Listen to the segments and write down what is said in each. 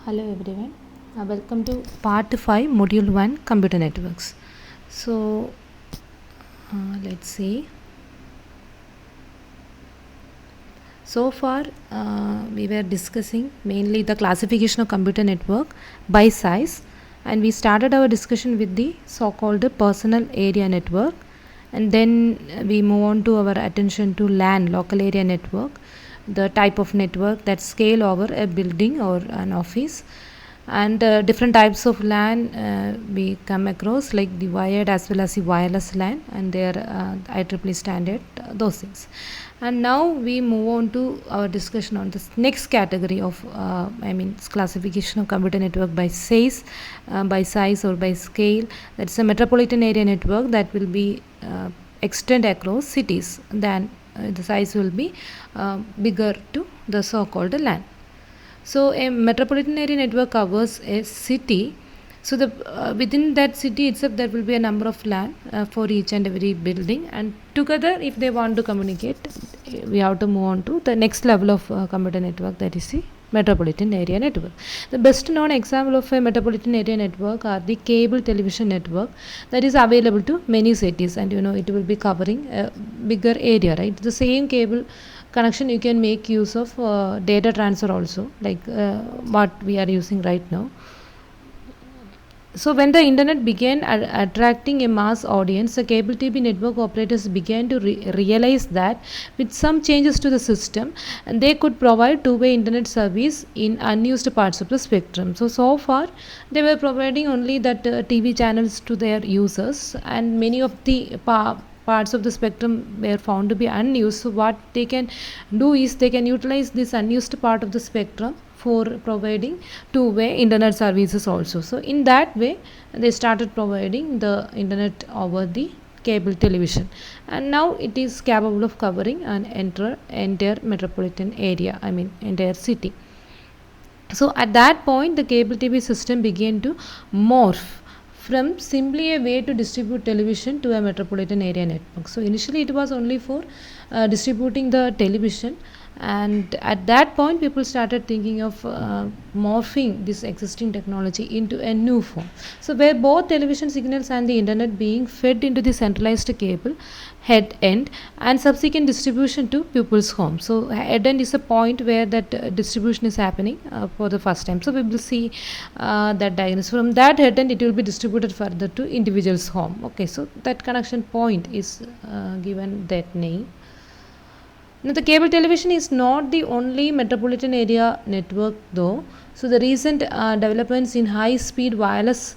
Hello everyone, welcome to part 5 module 1 computer networks. So let's see. So far we were discussing mainly the classification of computer network by size, and we started our discussion with the so-called personal area network, and then we move on to our attention to LAN, local area network, the type of network that scale over a building or an office. And different types of LAN we come across, like the wired as well as the wireless LAN, and their IEEE standard, those things. And now we move on to our discussion on this next category of classification of computer network by size or by scale. That's a metropolitan area network that will be extend across cities. Then the size will be bigger to the so-called LAN. So a metropolitan area network covers a city. So the within that city itself there will be a number of LAN for each and every building, and together if they want to communicate, we have to move on to the next level of computer network, that is the metropolitan area network. The best known example of a metropolitan area network are the cable television network that is available to many cities, and it will be covering a bigger area, right? The same cable connection you can make use of data transfer also, like what we are using right now. So when the internet began attracting a mass audience, the cable TV network operators began to realize that with some changes to the system, and they could provide two-way internet service in unused parts of the spectrum. So far they were providing only that TV channels to their users, and many of the parts of the spectrum were found to be unused. So what they can do is they can utilize this unused part of the spectrum for providing two-way internet services also. So in that way they started providing the internet over the cable television, and now it is capable of covering an entire metropolitan area, entire city. So at that point the cable TV system began to morph from simply a way to distribute television to a metropolitan area network. So initially it was only for distributing the television, and at that point people started thinking of morphing this existing technology into a new form, so where both television signals and the internet being fed into the centralized cable head end and subsequent distribution to people's homes. So head end is a point where that distribution is happening for the first time. So we will see that diagram. From that head end it will be distributed further to individual's home. Okay, so that connection point is given that name. Now, the cable television is not the only metropolitan area network though. So the recent developments in high-speed wireless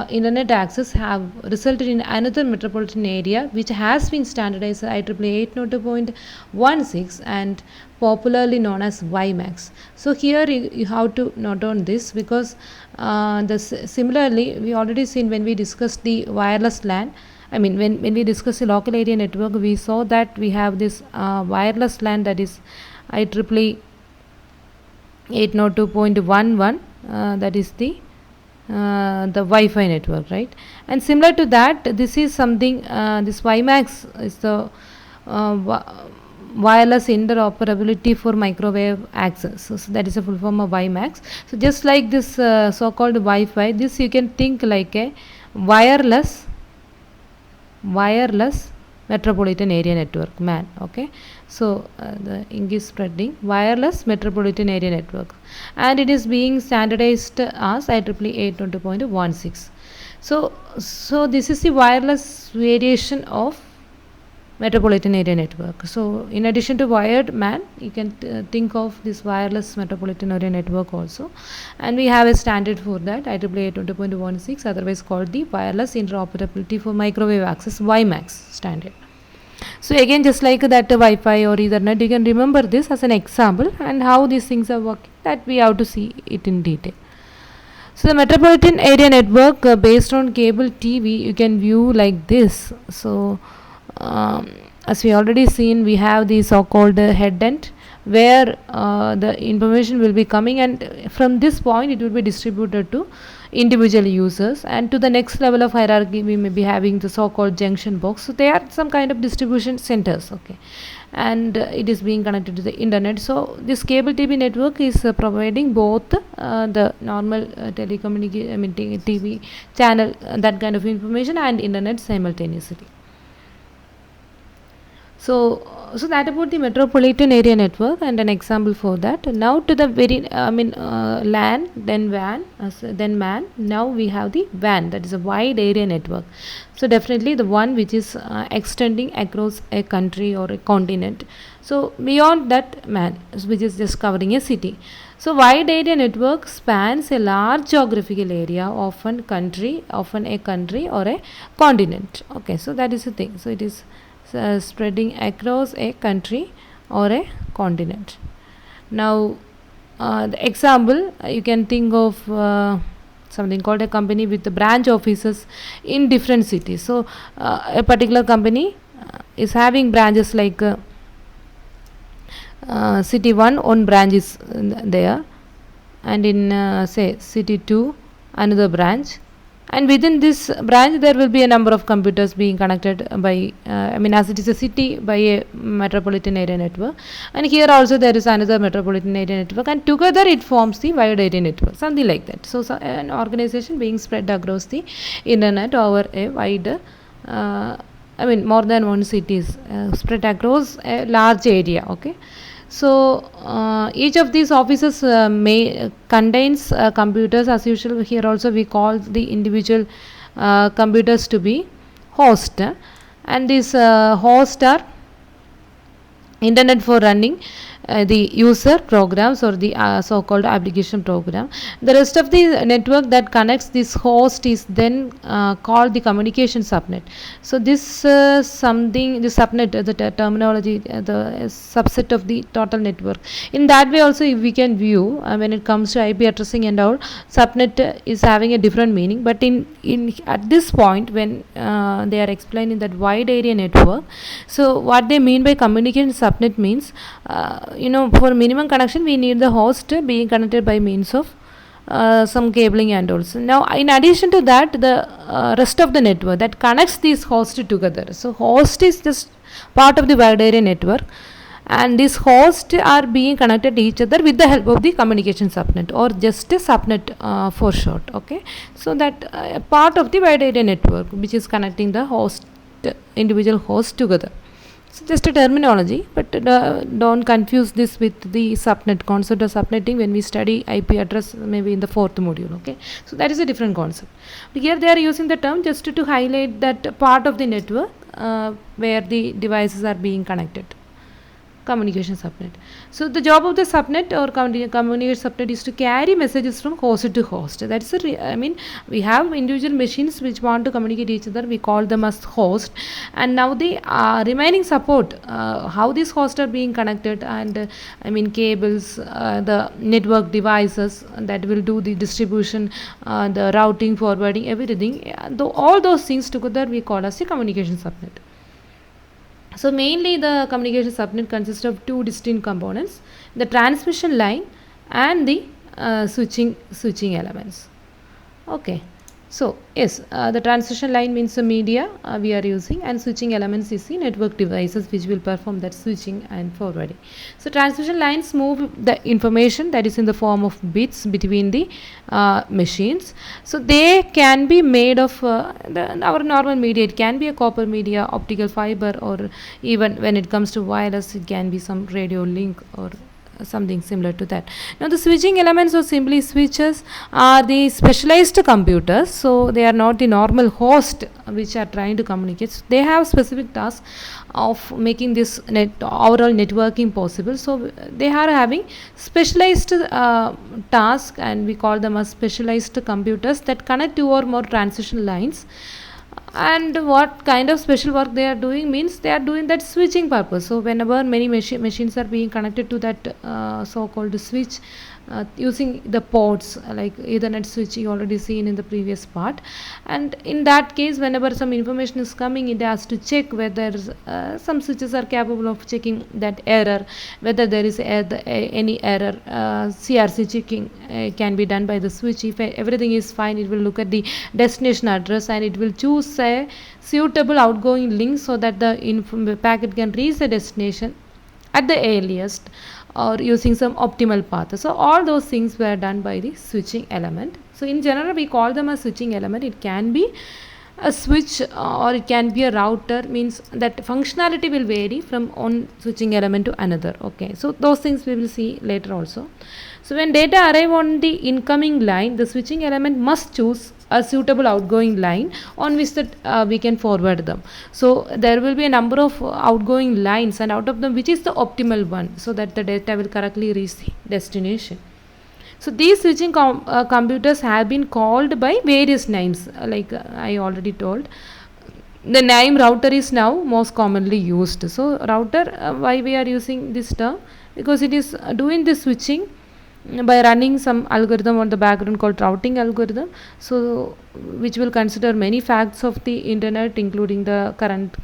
internet access have resulted in another metropolitan area which has been standardized IEEE 802.16 and popularly known as WiMAX. So here you have to note on this, because similarly we already seen when we discussed the wireless LAN. When we discuss the local area network, we saw that we have this wireless LAN, that is IEEE 802.11, that is the Wi-Fi network, right? And similar to that, this is something, this WiMAX is the wireless interoperability for microwave access. So that is a full form of WiMAX. So just like this so-called Wi-Fi, this you can think like a wireless metropolitan area network, MAN. Okay, so the ink is spreading, wireless metropolitan area network, and it is being standardized as IEEE 802.16. So this is the wireless variation of metropolitan area network. So in addition to wired MAN, you can think of this wireless metropolitan area network also, and we have a standard for that, IEEE 802.16, otherwise called the wireless interoperability for microwave access, WiMAX standard. So again, just like that Wi-Fi or Ethernet, you can remember this as an example, and how these things are working, that we have to see it in detail. So the metropolitan area network based on cable TV, you can view like this. So as we already seen, we have the so-called head end where the information will be coming, and from this point it will be distributed to individual users, and to the next level of hierarchy we may be having the so-called junction box. So they are some kind of distribution centers, okay, and it is being connected to the internet. So this cable TV network is providing both the normal telecommunication, I mean TV channel, that kind of information, and internet simultaneously. So that about the metropolitan area network and an example for that. Now to the LAN, then WAN, then MAN. Now we have the WAN, that is a wide area network. So definitely the one which is extending across a country or a continent. So beyond that MAN, which is just covering a city. So wide area network spans a large geographical area, often a country or a continent. Okay, so that is the thing. So it is spreading across a country or a continent. Now the example, you can think of something called a company with the branch offices in different cities. So a particular company is having branches like city 1 branch is there, and in say city 2 another branch, and within this branch there will be a number of computers being connected by as it is a city, by a metropolitan area network, and here also there is another metropolitan area network, and together it forms the wide area network, something like that. So an organization being spread across the internet over a wider more than one cities, spread across a large area, okay. So each of these offices contains computers as usual. Here also we call the individual computers to be host, and these hosts are internet for running the user programs or the so-called application program. The rest of the network that connects this host is then called the communication subnet. So this the subnet, the terminology, the subset of the total network. In that way also, if we can view when it comes to IP addressing and all, subnet is having a different meaning. But in at this point, when they are explaining that wide area network, so what they mean by communication subnet means for minimum connection we need the host being connected by means of some cabling and also. Now in addition to that, the rest of the network that connects these hosts together. So host is just part of the wide area network, and these hosts are being connected to each other with the help of the communication subnet, or just a subnet for short, okay. So that part of the wide area network which is connecting the individual hosts together. So just a terminology, but don't confuse this with the subnet concept of subnetting when we study IP address, maybe in the 4th module, okay. So that is a different concept. But here they are using the term just to highlight that part of the network where the devices are being connected. Communication subnet. So the job of the subnet or communication subnet is to carry messages from host to host. That's we have individual machines which want to communicate each other. We call them as host, and now the remaining support how these hosts are being connected, and cables, the network devices that will do the distribution, the routing, forwarding, everything. All those things together we call as a communication subnet. So mainly the communication subnet consists of two distinct components: the transmission line and the switching elements. Okay. So yes, the transmission line means the media we are using, and switching elements is the network devices which will perform that switching and forwarding. So transmission lines move the information that is in the form of bits between the machines. So they can be made of our normal media. It can be a copper media, optical fiber, or even when it comes to wireless, it can be some radio link or something similar to that. Now the switching elements, or simply switches, are the specialized computers. So they are not the normal host which are trying to communicate. So they have specific tasks of making this overall networking possible. So they are having specialized tasks, and we call them as specialized computers that connect two or more transition lines. And what kind of special work they are doing means they are doing that switching purpose. So whenever many machines are being connected to that so-called switch, using the ports like Ethernet switch you already seen in the previous part. And in that case, whenever some information is coming, it has to check whether some switches are capable of checking that error, whether there is any error. CRC checking can be done by the switch. If everything is fine, it will look at the destination address and it will choose a suitable outgoing link so that the packet can reach the destination at the earliest or using some optimal path. So all those things were done by the switching element. So in general we call them a switching element. It can be a switch or it can be a router, means that functionality will vary from one switching element to another. Okay, so those things we will see later also. So when data arrive on the incoming line, the switching element must choose a suitable outgoing line on which that we can forward them. So there will be a number of outgoing lines, and out of them which is the optimal one, so that the data will correctly reach the destination. So these switching computers have been called by various names, like I already told. The name router is now most commonly used. So router, why we are using this term? Because it is doing the switching by running some algorithm on the background called routing algorithm, so which will consider many facts of the internet, including the current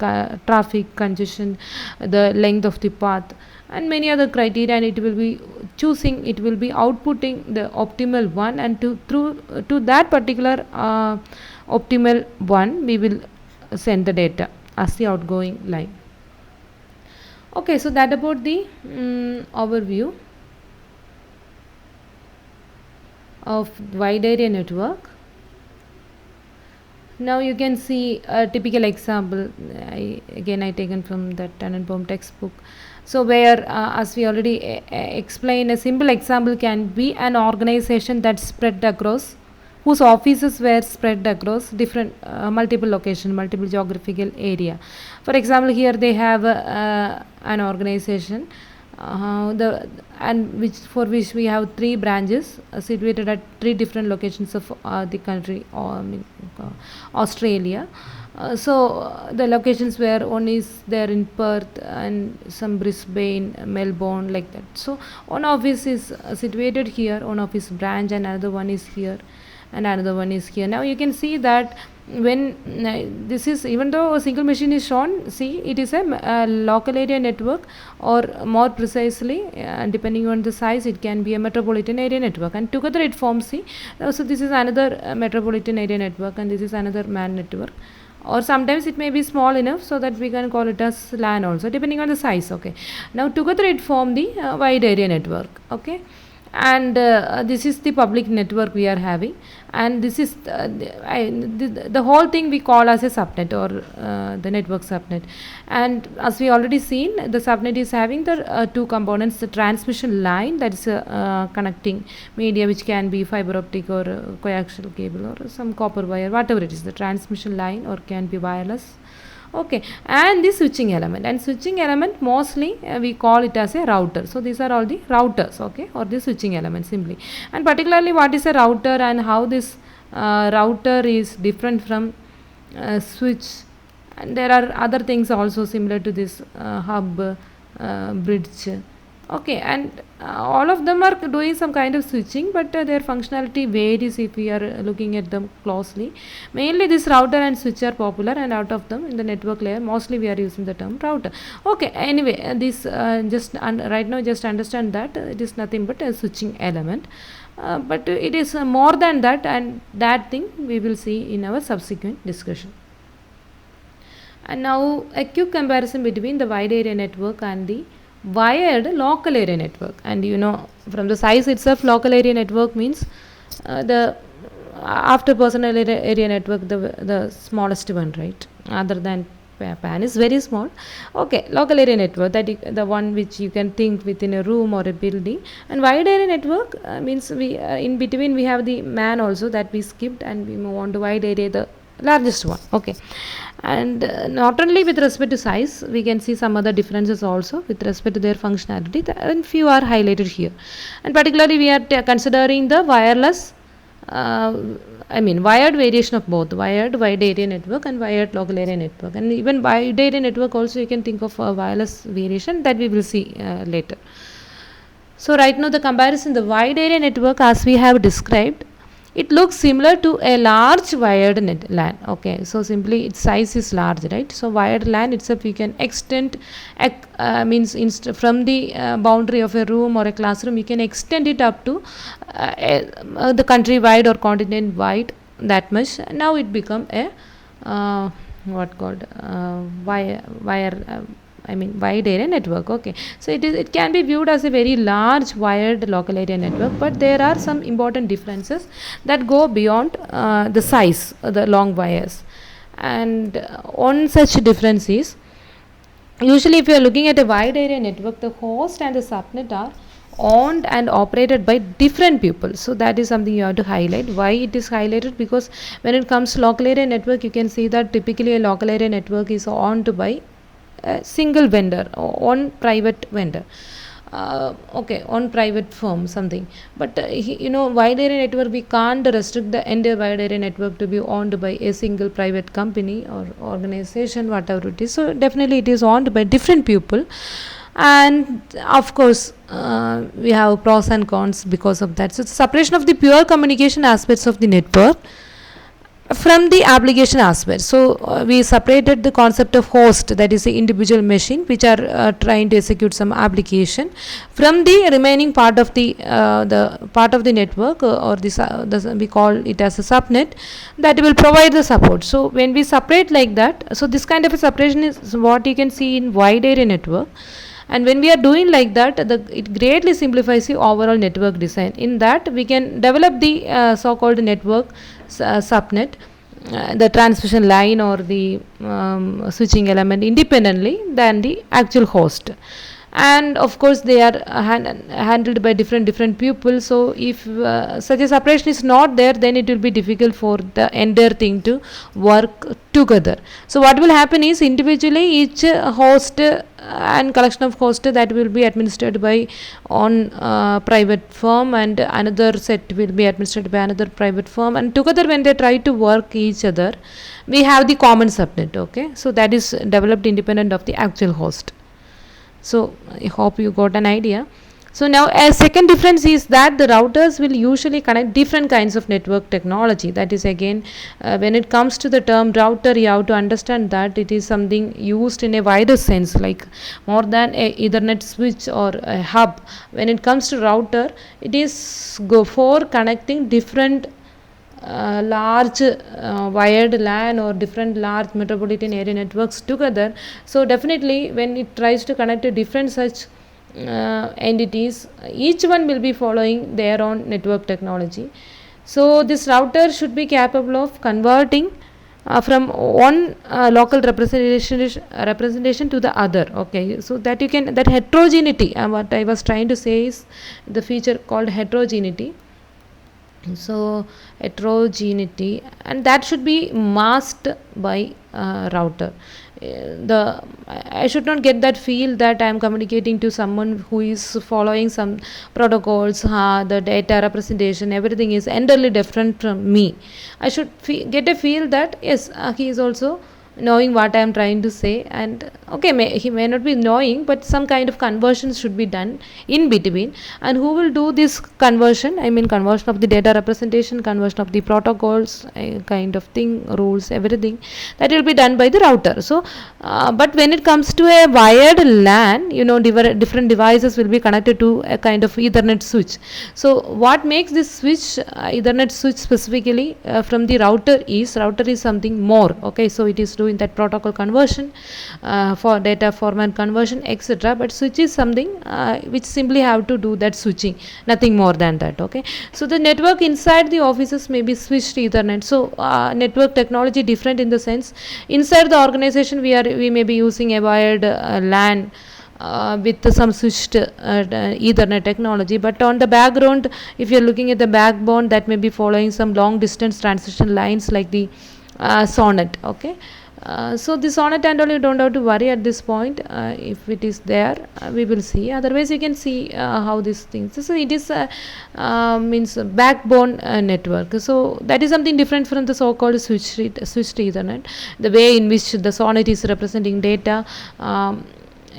traffic congestion, the length of the path, and many other criteria, and it will be choosing, it will be outputting the optimal one, and to that particular optimal one we will send the data as the outgoing line. Okay, so that about the overview of wide area network. Now you can see a typical example. I taken from the Tannenbaum textbook. So where as we already explained, a simple example can be an organization that spread across, whose offices were spread across different multiple location, multiple geographical area. For example, here they have an organization for which we have 3 branches situated at 3 different locations of the country, Australia. So the locations where one is there in Perth and some Brisbane, Melbourne, like that. So one office is situated here, one office branch, and another one is here, and another one is here. Now you can see that when this is, even though a single machine is shown, see it is a local area network, or more precisely depending on the size it can be a metropolitan area network, and together it forms the so this is another metropolitan area network, and this is another MAN network, or sometimes it may be small enough so that we can call it as LAN also, depending on the size. Okay, now together it form the wide area network. Okay, and this is the public network we are having, and this is the whole thing we call as a subnet, or the network subnet. And as we already seen, the subnet is having the 2 components: the transmission line, that is connecting media, which can be fiber optic or coaxial cable or some copper wire, whatever it is, the transmission line, or can be wireless. Okay, and the switching element, and switching element mostly we call it as a router. So these are all the routers, okay, or the switching element simply. And particularly what is a router and how this router is different from switch, and there are other things also similar to this hub, bridge. Okay, and all of them are doing some kind of switching, but their functionality varies if we are looking at them closely. Mainly this router and switch are popular, and out of them in the network layer mostly we are using the term router. Okay, anyway, this right now just understand that it is nothing but a switching element, but it is more than that, and that thing we will see in our subsequent discussion. And now a quick comparison between the wide area network and the wired local area network. And you know, from the size itself, local area network means the after personal area network, the smallest one, right? Other than PAN is very small. Okay, local area network, that the one which you can think within a room or a building. And wide area network means we in between we have the MAN also, that we skipped, and we move on to wide area, the largest one. Okay, and not only with respect to size, we can see some other differences also with respect to their functionality, and few are highlighted here. And particularly we are considering the wireless wired variation of both wired wide area network and wired local area network. And even wide area network also you can think of a wireless variation that we will see later. So right now the comparison, the wide area network as we have described, it looks similar to a large wired net LAN. Okay, so simply its size is large, right? So wired LAN itself you can extend, from the boundary of a room or a classroom, you can extend it up to the country wide or continent wide, that much. Now it become a what called wire wide area network. Okay, so it can be viewed as a very large wired local area network, but there are some important differences that go beyond the size of the long wires. And one such difference is, usually if you are looking at a wide area network, the host and the subnet are owned and operated by different people. So that is something you have to highlight. Why it is highlighted? Because when it comes to local area network, you can see that typically a local area network is owned by a single vendor or one private vendor. On private firm something. But wide area network, we can't restrict the entire wide area network to be owned by a single private company or organization, whatever it is. So definitely it is owned by different people, and of course we have pros and cons because of that. So it's separation of the pure communication aspects of the network from the application aspect. So we separated the concept of host, that is the individual machine which are trying to execute some application, from the remaining part of the part of the network, or we call it as a subnet, that will provide the support. So when we separate like that, so this kind of a separation is what you can see in wide area network. And when we are doing like that, it greatly simplifies the overall network design. In that we can develop the so-called network subnet, the transmission line or the switching element independently than the actual host. And of course they are handled by different people. So if such a separation is not there, then it will be difficult for the entire thing to work together. So what will happen is, individually each host and collection of hosts that will be administered by one private firm, and another set will be administered by another private firm, and together when they try to work each other, we have the common subnet. Okay, so that is developed independent of the actual host. So I hope you got an idea. So now a second difference is that the routers will usually connect different kinds of network technology. That is again, when it comes to the term router, you have to understand that it is something used in a wider sense, like more than a Ethernet switch or a hub. When it comes to router, it is go for connecting different large wired LAN or different large metropolitan area networks together. So definitely when it tries to connect to different such entities, each one will be following their own network technology. So this router should be capable of converting from one local representation to the other. Okay, so that you can, that heterogeneity, what I was trying to say is the feature called heterogeneity. So heterogeneity, and that should be masked by router. I should not get that feel that I am communicating to someone who is following some protocols, the data representation, everything is entirely different from me. I should get a feel that yes, he is also knowing what I am trying to say, and okay, he may not be knowing, but some kind of conversion should be done in between. And who will do this conversion? I mean conversion of the data representation, conversion of the protocols, kind of thing, rules, everything, that will be done by the router. So but when it comes to a wired LAN, different devices will be connected to a kind of Ethernet switch. So what makes this switch, Ethernet switch specifically, from the router is something more. Okay, so it is doing that protocol conversion, for data format conversion, etc. But switch is something which simply have to do that switching, nothing more than that. Okay, so the network inside the offices may be switched Ethernet. So network technology different in the sense, inside the organization we may be using a wired LAN with some switched Ethernet technology, but on the background, if you are looking at the backbone, that may be following some long distance transition lines like the SONET. Okay, so the SONET and all, you don't have to worry at this point. If it is there, we will see. Otherwise you can see how these things. So it is means backbone network. So that is something different from the so-called switched Ethernet. The way in which the SONET is representing data,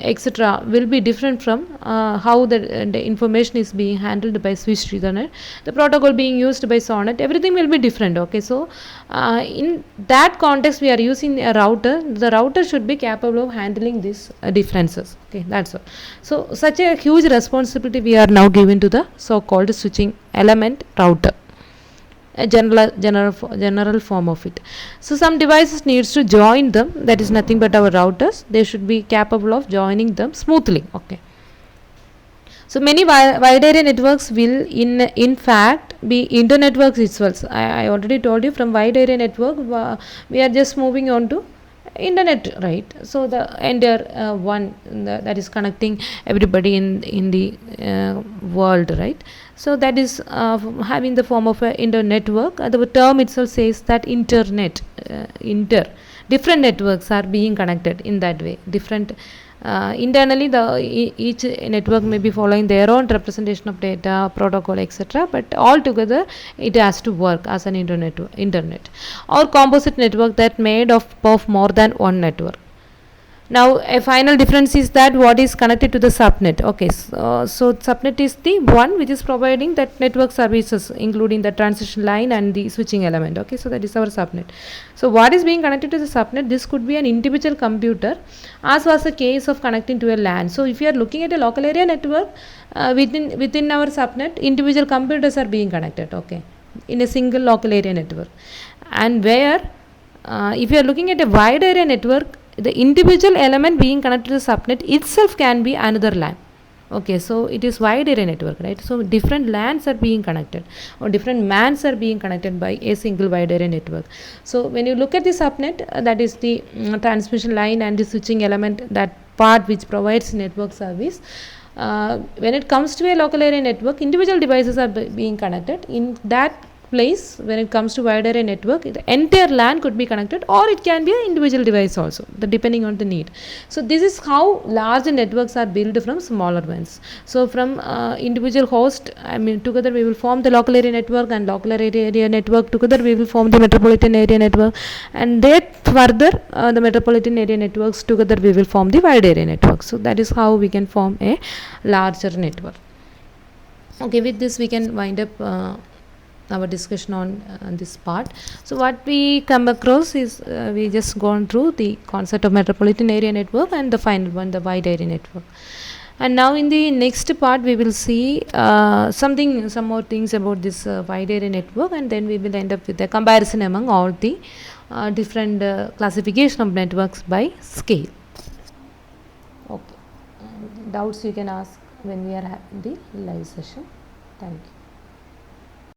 etc. will be different from how the information is being handled by switched Ethernet, the protocol being used by SONET, everything will be different. Okay, so in that context we are using a router. The router should be capable of handling these differences. Okay, that's all. So such a huge responsibility we are now given to the so called switching element router, a general form of it. So some devices needs to join them, that is nothing but our routers. They should be capable of joining them smoothly. Okay, so many wide area networks will in fact be internetworks itself. I already told you, from wide area network we are just moving on to internet, right? So the entire that is connecting everybody in the world, right? So that is having the form of an internet network. The term itself says that internet, different networks are being connected in that way. Different internally, each network may be following their own representation of data, protocol, etc. But all together, it has to work as an internet or composite network that made of more than one network. Now a final difference is that what is connected to the subnet. Okay, so subnet is the one which is providing that network services, including the transition line and the switching element. Okay, so that is our subnet. So what is being connected to the subnet? This could be an individual computer, as was the case of connecting to a LAN. So if you are looking at a local area network, within our subnet, individual computers are being connected. Okay, in a single local area network. And where if you are looking at a wide area network, the individual element being connected to the subnet itself can be another LAN. Okay, so it is wide area network, right? So different LANs are being connected, or different MANs are being connected by a single wide area network. So when you look at the subnet, that is the transmission line and the switching element, that part which provides network service. When it comes to a local area network, individual devices are being connected. In that place, when it comes to wide area network, the entire LAN could be connected, or it can be an individual device also, depending on the need. So this is how large networks are built from smaller ones. So from individual host, together we will form the local area network, and local area network together we will form the metropolitan area network, and then further the metropolitan area networks together we will form the wide area network. So that is how we can form a larger network. Okay, with this we can wind up our discussion on this part. So what we come across is we just gone through the concept of metropolitan area network, and the final one, the wide area network. And now in the next part we will see some more things about this wide area network, and then we will end up with a comparison among all the different classification of networks by scale. Okay, and doubts you can ask when we are having the live session. Thank you.